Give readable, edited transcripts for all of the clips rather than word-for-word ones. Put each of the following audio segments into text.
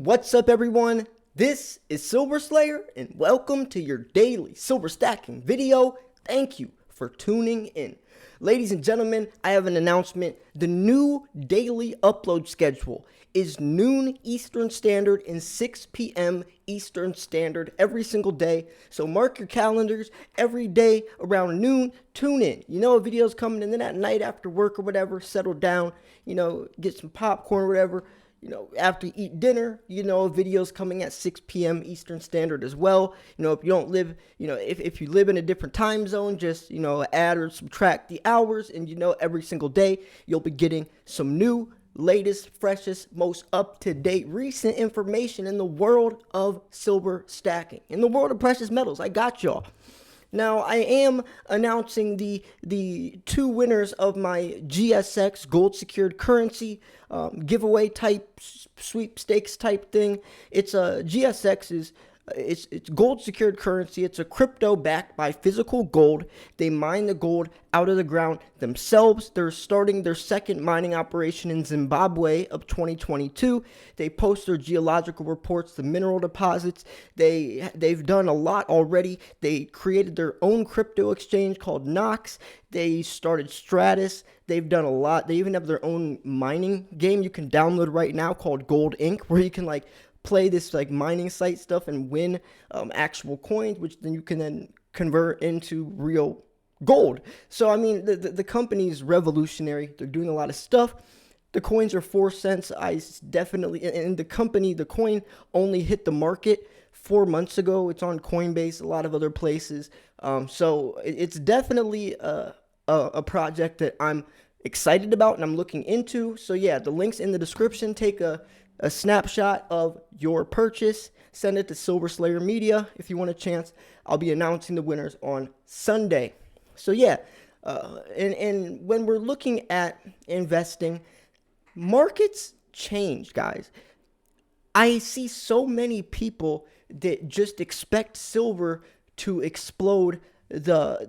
What's up, everyone? This is Silver Slayer, and welcome to your daily silver stacking video. Thank you for tuning in. Ladies and gentlemen, I have an announcement. The new daily upload schedule is noon Eastern Standard and 6 p.m. Eastern Standard every single day. So mark your calendars every day around noon. Tune in. You know a video's coming, and then at night after work or whatever, settle down, get some popcorn or whatever. After you eat dinner, videos coming at 6 p.m. Eastern Standard as well. If you don't live, if you live in a different time zone, just, add or subtract the hours, and, every single day you'll be getting some new, latest, freshest, most up-to-date, recent information in the world of silver stacking, in the world of precious metals. I got y'all. Now, I am announcing the two winners of my GSX gold secured currency giveaway type sweepstakes type thing. It's a GSX it's gold secured currency. It's a crypto backed by physical gold. They mine the gold out of the ground themselves. They're starting their second mining operation in Zimbabwe of 2022. They post their geological reports, the mineral deposits. They've done a lot already. They created their own crypto exchange called Nox. They started Stratus. They've done a lot. They even have their own mining game you can download right now called Gold Inc., where you can play this mining site stuff and win actual coins, which then you can then convert into real gold. So I mean, the company's revolutionary. They're doing a lot of stuff. The coins are 4 cents. I definitely, and the coin only hit the market 4 months ago. It's on Coinbase, a lot of other places. So it's definitely a project that I'm excited about and I'm looking into. So yeah, the link's in the description. Take a snapshot of your purchase, send it to Silver Slayer Media if you want a chance. I'll be announcing the winners on Sunday. So yeah, and when we're looking at investing, markets change, guys. I see so many people that just expect silver to explode the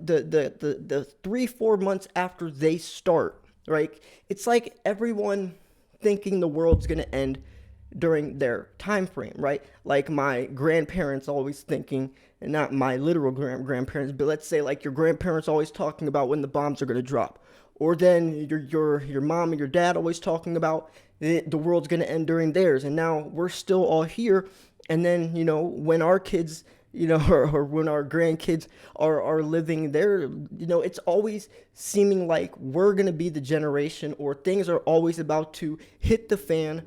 3-4 months after they start, right? It's like everyone thinking the world's gonna end during their time frame, right? Like my grandparents always thinking, and not my literal grandparents, but let's say your grandparents always talking about when the bombs are going to drop, or then your mom and your dad always talking about the world's going to end during theirs, and now we're still all here, and then when our kids or when our grandkids are living there, it's always seeming like we're going to be the generation, or things are always about to hit the fan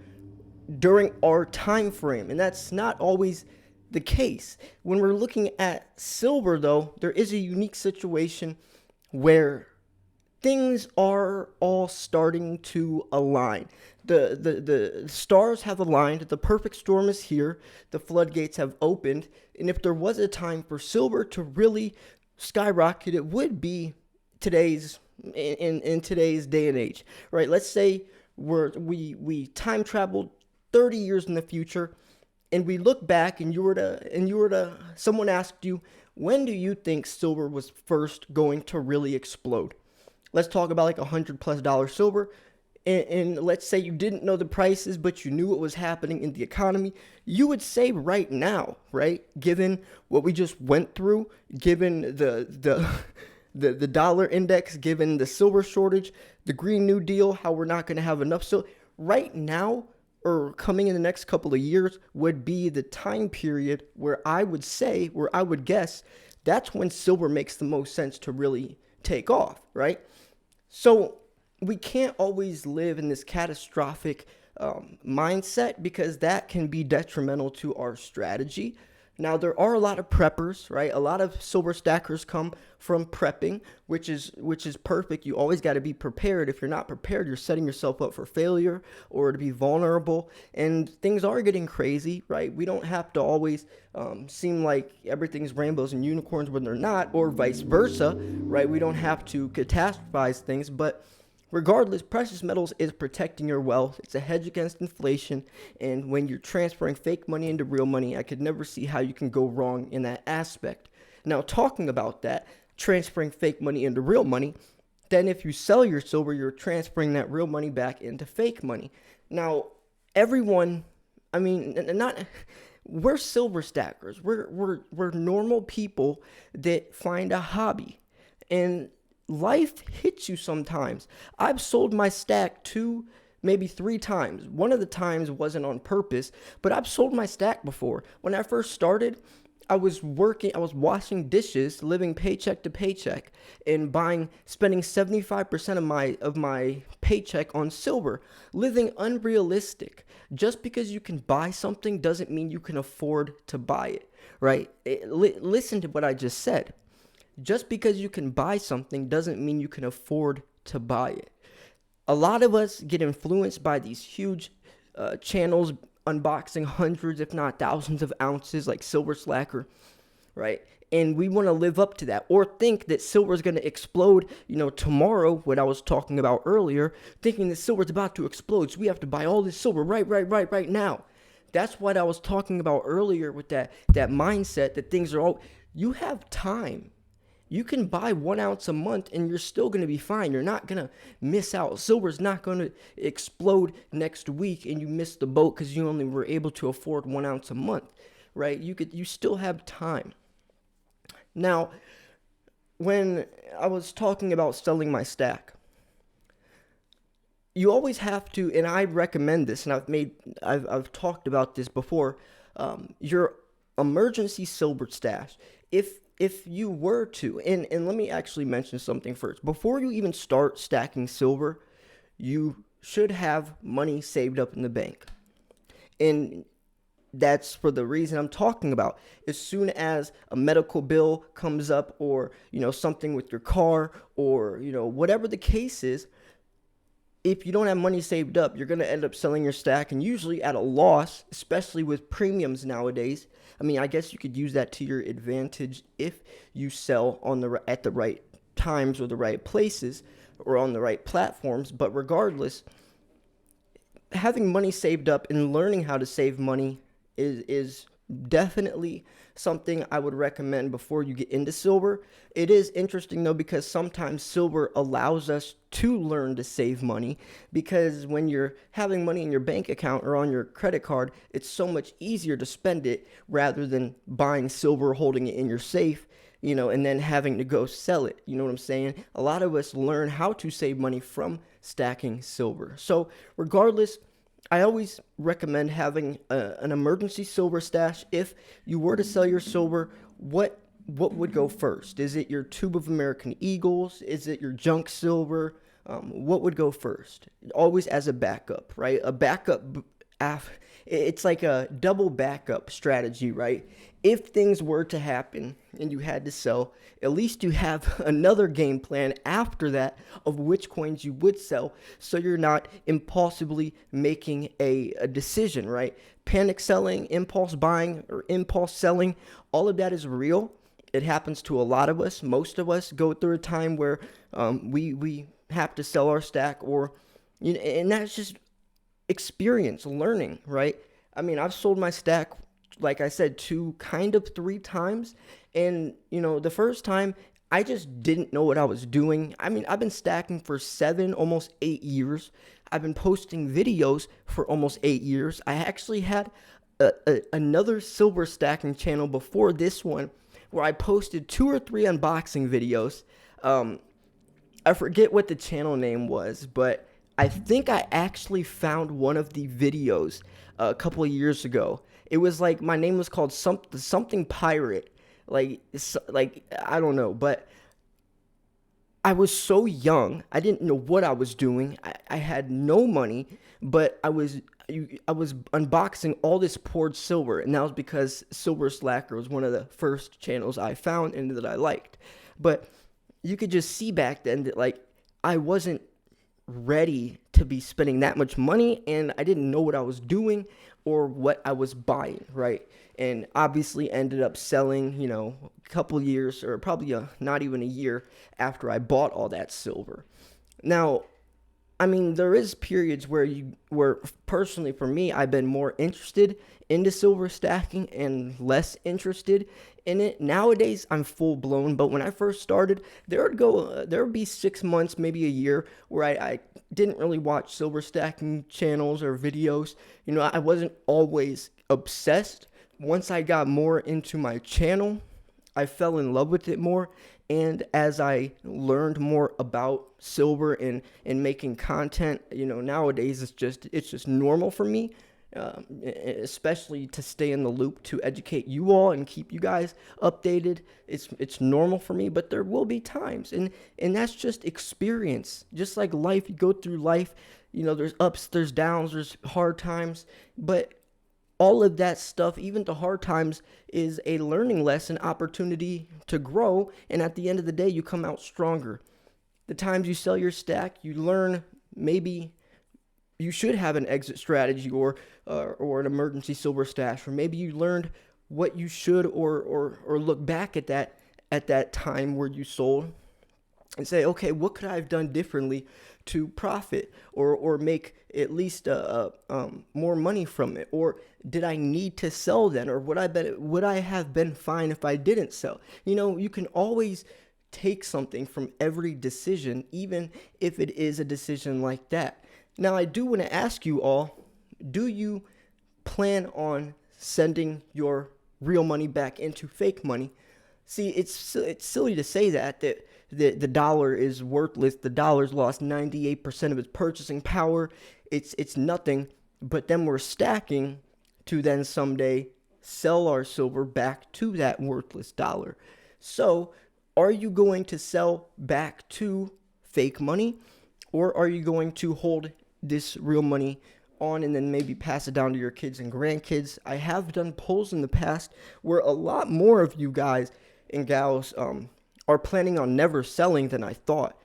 during our time frame, and that's not always the case. When we're looking at silver, though, there is a unique situation where things are all starting to align. The stars have aligned. The perfect storm is here. The floodgates have opened. And if there was a time for silver to really skyrocket, it would be in today's day and age, right? Let's say we time traveled 30 years in the future, and we look back, and someone asked you, when do you think silver was first going to really explode? Let's talk about $100+ silver, and let's say you didn't know the prices, but you knew what was happening in the economy. You would say right now, right? Given what we just went through, given the dollar index, given the silver shortage, the Green New Deal, how we're not going to have enough. So right now, or coming in the next couple of years, would be the time period where I would guess that's when silver makes the most sense to really take off, right? So we can't always live in this catastrophic mindset, because that can be detrimental to our strategy. Now, there are a lot of preppers, right? A lot of silver stackers come from prepping, which is perfect. You always got to be prepared. If you're not prepared, you're setting yourself up for failure or to be vulnerable. And things are getting crazy, right? We don't have to always seem like everything's rainbows and unicorns when they're not, or vice versa, right? We don't have to catastrophize things, but regardless, precious metals is protecting your wealth. It's a hedge against inflation. And when you're transferring fake money into real money, I could never see how you can go wrong in that aspect. Now, talking about that, transferring fake money into real money, then if you sell your silver, you're transferring that real money back into fake money. Now, everyone I mean, not we're silver stackers. We're normal people that find a hobby, and life hits you sometimes. I've sold my stack 2, maybe 3 times. One of the times wasn't on purpose, but I've sold my stack before. When I first started, I was washing dishes, living paycheck to paycheck, and spending 75% of my paycheck on silver, living unrealistic. Just because you can buy something doesn't mean you can afford to buy it, right? Listen to what I just said. Just because you can buy something doesn't mean you can afford to buy it. A lot of us get influenced by these huge channels unboxing hundreds, if not thousands of ounces like Silver Slacker, right? And we want to live up to that, or think that silver is going to explode, tomorrow, what I was talking about earlier, thinking that silver is about to explode. So we have to buy all this silver right now. That's what I was talking about earlier with that mindset that things are all, you have time. You can buy 1 ounce a month and you're still going to be fine. You're not going to miss out. Silver's not going to explode next week and you miss the boat because you only were able to afford 1 ounce a month, right? You still have time. Now, when I was talking about selling my stack, you always have to, and I recommend this, and I've talked about this before, your emergency silver stash. If you were to, and let me actually mention something first. Before you even start stacking silver, you should have money saved up in the bank. And that's for the reason I'm talking about. As soon as a medical bill comes up, or, something with your car, or, whatever the case is, if you don't have money saved up, you're going to end up selling your stack, and usually at a loss, especially with premiums nowadays. I mean, I guess you could use that to your advantage if you sell at the right times or the right places or on the right platforms. But regardless, having money saved up and learning how to save money is definitely something I would recommend before you get into silver. It is interesting though, because sometimes silver allows us to learn to save money, because when you're having money in your bank account or on your credit card, it's so much easier to spend it rather than buying silver, holding it in your safe, and then having to go sell it. You know what I'm saying? A lot of us learn how to save money from stacking silver. So regardless, I always recommend having an emergency silver stash. If you were to sell your silver, what would go first? Is it your tube of American Eagles? Is it your junk silver? What would go first? Always as a backup, right? A backup, it's like a double backup strategy, right? If things were to happen and you had to sell, at least you have another game plan after that of which coins you would sell, so you're not impulsively making a decision, right? Panic selling, impulse buying, or impulse selling, all of that is real. It happens to a lot of us. Most of us go through a time where we have to sell our stack, or and that's just experience, learning, right? I mean, I've sold my stack, like I said, 3 times. And, the first time, I just didn't know what I was doing. I mean, I've been stacking for 7, almost 8 years. I've been posting videos for almost 8 years. I actually had another silver stacking channel before this one, where I posted 2 or 3 unboxing videos. I forget what the channel name was, but I think I actually found one of the videos a couple of years ago. It was like, my name was called something pirate, like I don't know, but I was so young, I didn't know what I was doing. I had no money, but I was unboxing all this poured silver, and that was because Silver Slacker was one of the first channels I found and that I liked. But you could just see back then that, like, I wasn't ready to be spending that much money, and I didn't know what I was doing or what I was buying, right? And obviously ended up selling, a couple years, or probably not even a year after I bought all that silver. Now, I mean, there is periods where personally for me, I've been more interested into silver stacking and less interested in it. Nowadays, I'm full blown, but when I first started, there would be 6 months, maybe a year, where I didn't really watch silver stacking channels or videos. I wasn't always obsessed. Once I got more into my channel, I fell in love with it more. And as I learned more about silver and making content, nowadays it's just normal for me, especially to stay in the loop, to educate you all and keep you guys updated. It's normal for me, but there will be times, and that's just experience. Just like life, you go through life, there's ups, there's downs, there's hard times, but all of that stuff, even the hard times, is a learning lesson, opportunity to grow. And at the end of the day, you come out stronger. The times you sell your stack, you learn maybe you should have an exit strategy or an emergency silver stash, or maybe you learned what you should or look back at that time where you sold and say, okay, what could I have done differently to profit or make at least more money from it? Or did I need to sell then? Or would I have been fine if I didn't sell? You can always take something from every decision, even if it is a decision like that. Now, I do want to ask you all, do you plan on sending your real money back into fake money? See, it's silly to say that the dollar is worthless. The dollar's lost 98% of its purchasing power. It's nothing. But then we're stacking to then someday sell our silver back to that worthless dollar. So, are you going to sell back to fake money, or are you going to hold this real money on and then maybe pass it down to your kids and grandkids? I have done polls in the past where a lot more of you guys and gals are planning on never selling than I thought.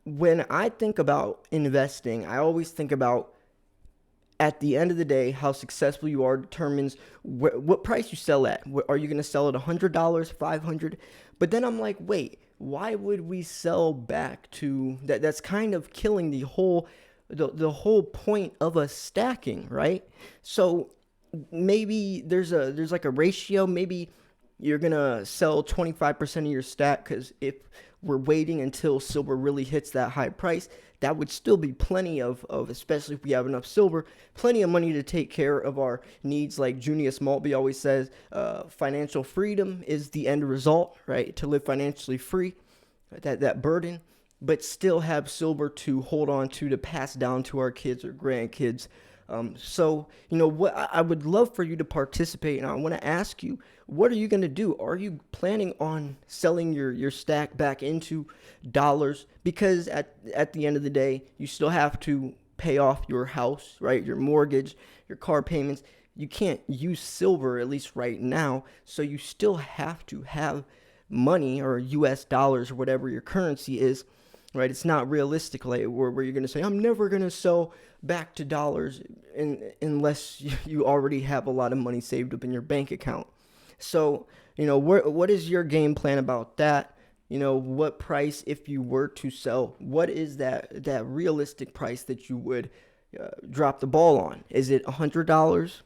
When I think about investing, I always think about, at the end of the day, how successful you are determines what price you sell at. Are you going to sell at $100, $500? But then I'm like, wait, why would we sell back to that? That's kind of killing the whole point of us stacking, right? So maybe there's like a ratio. Maybe you're gonna sell 25% of your stack, because if we're waiting until silver really hits that high price, that would still be plenty of especially if we have enough silver, plenty of money to take care of our needs. Like Junius Maltby always says, financial freedom is the end result, right? To live financially free, that burden, but still have silver to hold on to pass down to our kids or grandkids. So, what I would love for you to participate, and I want to ask you, what are you going to do? Are you planning on selling your stack back into dollars? Because at the end of the day, you still have to pay off your house, right? Your mortgage, your car payments. You can't use silver, at least right now. So you still have to have money, or US dollars, or whatever your currency is, right? It's not realistic, like where you're going to say, I'm never going to sell back to dollars unless you already have a lot of money saved up in your bank account. So, what is your game plan about that? What price, if you were to sell, what is that realistic price that you would drop the ball on? Is it $100?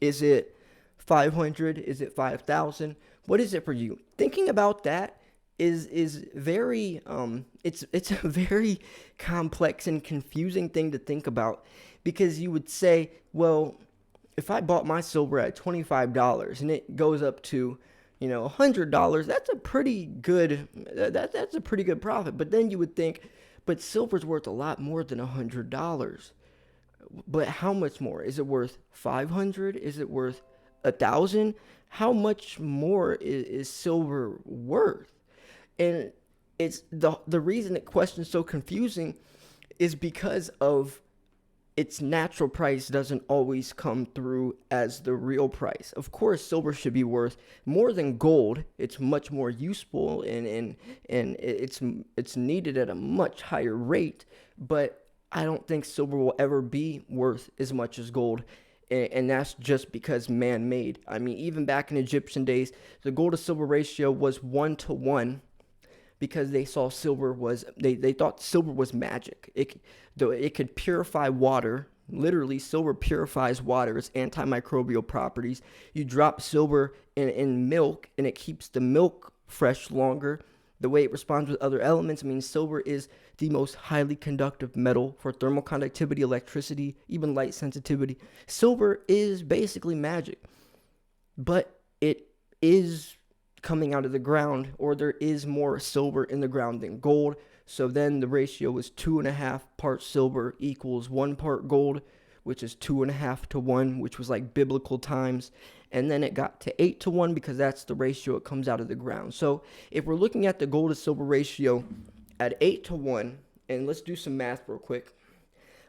Is it 500? Is it 5,000? What is it for you? Thinking about that is very it's a very complex and confusing thing to think about, because you would say, well, if I bought my silver at $25 and it goes up to $100, that's a pretty good that's a pretty good profit. But then you would think, but silver's worth a lot more than $100. But how much more? Is it worth 500? Is it worth 1,000? How much more is silver worth? And it's the reason that question's so confusing is because of its natural price doesn't always come through as the real price. Of course, silver should be worth more than gold. It's much more useful and it's needed at a much higher rate. But I don't think silver will ever be worth as much as gold. And that's just because man-made. I mean, even back in Egyptian days, the gold to silver ratio was 1 to 1. because they saw silver was they thought silver was magic. It could purify water. Literally, silver purifies water. It's antimicrobial properties. You drop silver in milk, and it keeps the milk fresh longer. The way it responds with other elements, I mean, silver is the most highly conductive metal for thermal conductivity, electricity, even light sensitivity. Silver is basically magic, but it is coming out of the ground, or there is more silver in the ground than gold. So then the ratio is 2.5 parts silver equals 1 part gold, which is 2.5 to 1, which was like biblical times. And then it got to 8 to 1 because that's the ratio it comes out of the ground. So if we're looking at the gold to silver ratio at 8 to 1, and let's do some math real quick.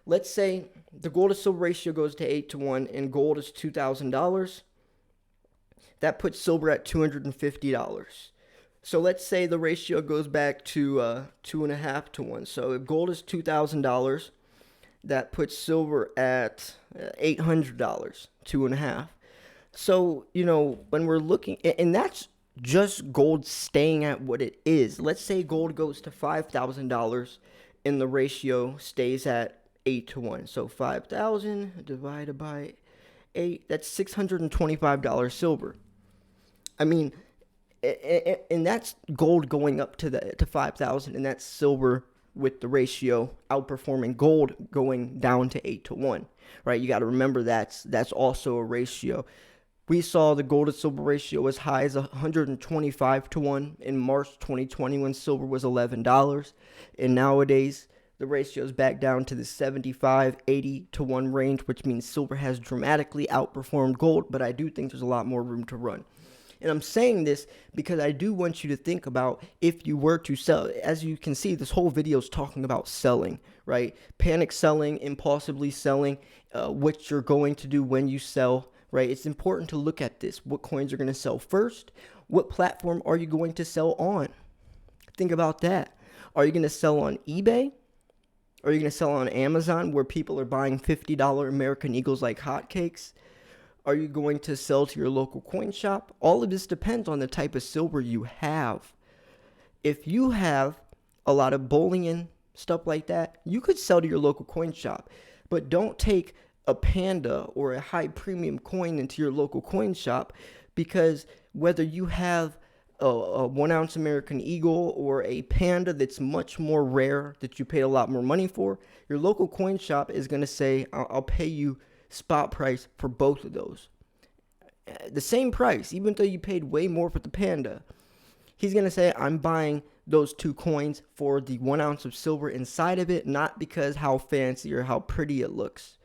Let's say the gold to silver ratio goes to 8 to 1 and gold is $2,000. That puts silver at $250. So let's say the ratio goes back to 2.5 to 1. So if gold is $2,000, that puts silver at $800, 2.5. So, when we're looking, and that's just gold staying at what it is. Let's say gold goes to $5,000 and the ratio stays at 8 to 1. So 5,000 divided by 8, that's $625 silver. I mean, and that's gold going up to 5,000, and that's silver with the ratio outperforming gold going down to 8 to 1, right? You got to remember that's also a ratio. We saw the gold to silver ratio as high as 125 to 1 in March 2020 when silver was $11, and nowadays the ratio is back down to the 75, 80 to 1 range, which means silver has dramatically outperformed gold, but I do think there's a lot more room to run. And I'm saying this because I do want you to think about if you were to sell. As you can see, this whole video is talking about selling, right? Panic selling, impulsively selling, what you're going to do when you sell, right? It's important to look at this. What coins are going to sell first? What platform are you going to sell on? Think about that. Are you going to sell on eBay? Are you going to sell on Amazon where people are buying $50 American Eagles like hotcakes? Are you going to sell to your local coin shop? All of this depends on the type of silver you have. If you have a lot of bullion, stuff like that, you could sell to your local coin shop. But don't take a Panda or a high premium coin into your local coin shop, because whether you have a 1 ounce American Eagle or a Panda that's much more rare that you paid a lot more money for, your local coin shop is going to say, I'll pay you spot price for both of those. The same price, even though you paid way more for the Panda. He's going to say, I'm buying those 2 coins for the 1 ounce of silver inside of it, not because how fancy or how pretty it looks,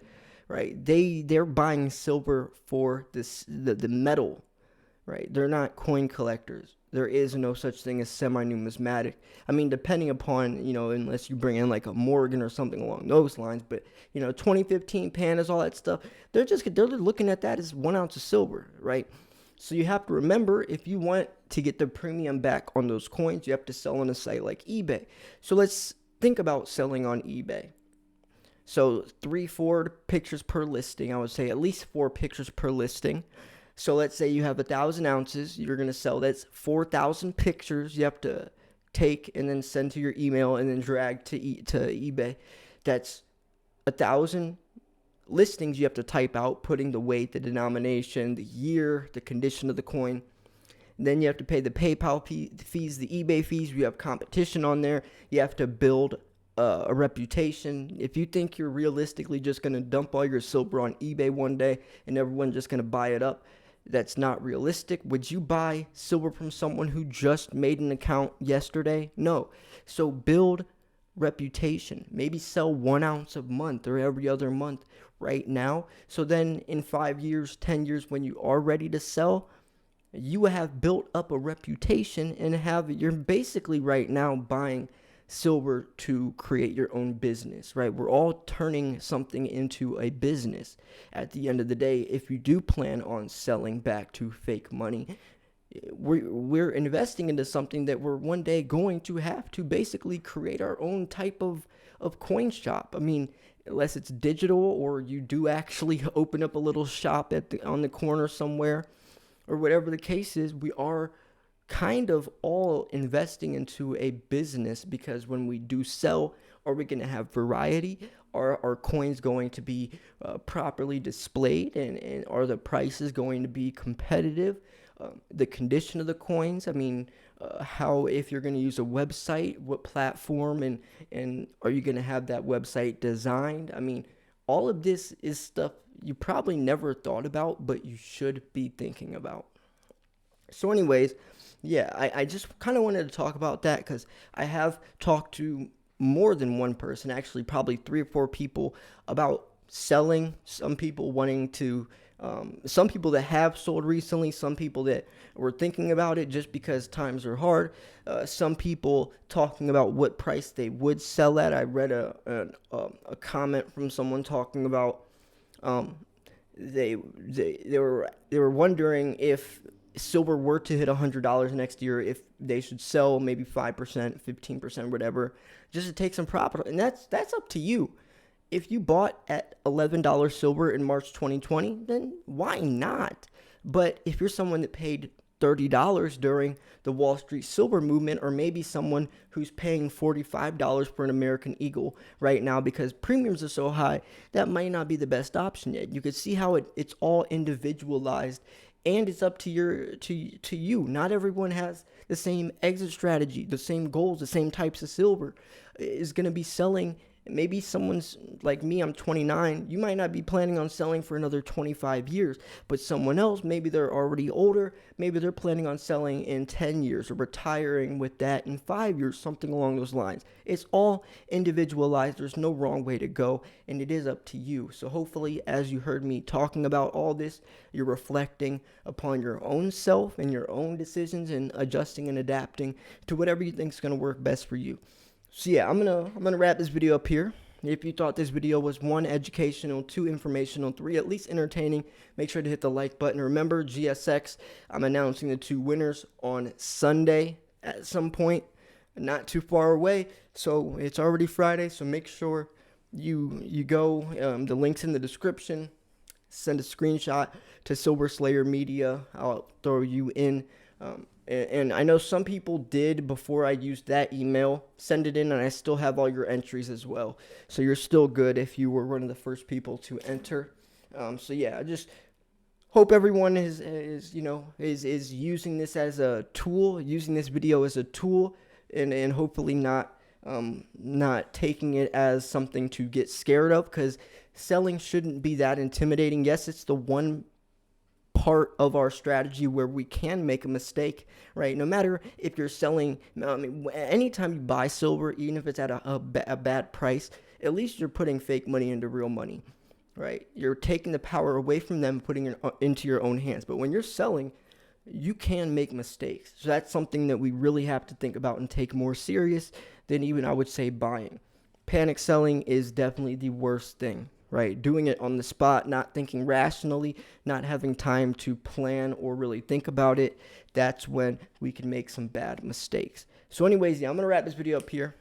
right? They're buying silver for the metal, right? They're not coin collectors. There is no such thing as semi-numismatic. I mean, depending upon, unless you bring in like a Morgan or something along those lines, but 2015 Pandas, all that stuff, they're looking at that as 1 ounce of silver, right? So you have to remember, if you want to get the premium back on those coins, you have to sell on a site like eBay. So let's think about selling on eBay. So 3-4 pictures per listing. I would say at least 4 pictures per listing. So let's say you have 1,000 ounces you're going to sell. That's 4,000 pictures you have to take and then send to your email and then drag to eBay. That's 1,000 listings you have to type out, putting the weight, the denomination, the year, the condition of the coin. And then you have to pay the PayPal fees, the eBay fees. You have competition on there. You have to build a reputation. If you think you're realistically just going to dump all your silver on eBay one day and everyone's just going to buy it up, that's not realistic. Would you buy silver from someone who just made an account yesterday? No. So build reputation. Maybe sell 1 ounce a month or every other month right now. So then in 5 years, 10 years, when you are ready to sell, you have built up a reputation and you're basically right now buying silver to create your own business, right? We're all turning something into a business at the end of the day. If you do plan on selling back to fake money, we're investing into something that we're one day going to have to basically create our own type of coin shop. I mean, unless it's digital or you do actually open up a little shop on the corner somewhere or whatever the case is, we are kind of all investing into a business, because when we do sell, are we going to have variety? Are our coins going to be properly displayed, and are the prices going to be competitive? The condition of the coins, I mean, how, if you're going to use a website, what platform, and are you going to have that website designed? I mean, all of this is stuff you probably never thought about, but you should be thinking about. So, anyways, yeah, I just kind of wanted to talk about that because I have talked to more than one person, actually, probably 3 or 4 people about selling. Some people wanting to, some people that have sold recently, some people that were thinking about it just because times are hard, some people talking about what price they would sell at. I read a comment from someone talking about um, they were wondering if silver were to hit $100 next year, if they should sell maybe 5%, 15%, whatever, just to take some profit. And that's up to you. If you bought at $11 silver in March 2020, then why not? But if you're someone that paid $30 during the Wall Street silver movement, or maybe someone who's paying $45 for an American Eagle right now because premiums are so high, that might not be the best option yet. You could see how it's all individualized, and it's up to you. Not everyone has the same exit strategy, the same goals, the same types of silver is going to be selling. Maybe someone's like me, I'm 29. You might not be planning on selling for another 25 years, but someone else, maybe they're already older. Maybe they're planning on selling in 10 years or retiring with that in 5 years, something along those lines. It's all individualized. There's no wrong way to go, and it is up to you. So hopefully, as you heard me talking about all this, you're reflecting upon your own self and your own decisions and adjusting and adapting to whatever you think is going to work best for you. So yeah, I'm gonna wrap this video up here. If you thought this video was 1, educational, 2, informational, 3, at least entertaining, make sure to hit the like button. Remember, GSX, I'm announcing the 2 winners on Sunday at some point, not too far away. So it's already Friday, so make sure you go. The link's in the description. Send a screenshot to Silver Slayer Media. I'll throw you in. And I know some people did before I used that email. Send it in, and I still have all your entries as well. So you're still good if you were one of the first people to enter. So yeah, I just hope everyone is using this as a tool, using this video as a tool, and hopefully not taking it as something to get scared of, because selling shouldn't be that intimidating. Yes, it's the one part of our strategy where we can make a mistake, right? No matter if you're selling, I mean, anytime you buy silver, even if it's at a bad price, at least you're putting fake money into real money, right? You're taking the power away from them, putting it into your own hands. But when you're selling, you can make mistakes. So that's something that we really have to think about and take more serious than even, I would say, buying. Panic selling is definitely the worst thing, right? Doing it on the spot, not thinking rationally, not having time to plan or really think about it. That's when we can make some bad mistakes. So anyways, yeah, I'm going to wrap this video up here.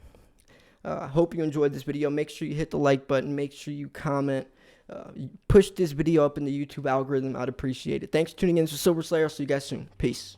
I hope you enjoyed this video. Make sure you hit the like button. Make sure you comment. Push this video up in the YouTube algorithm. I'd appreciate it. Thanks for tuning in to Silver Slayer. I'll see you guys soon. Peace.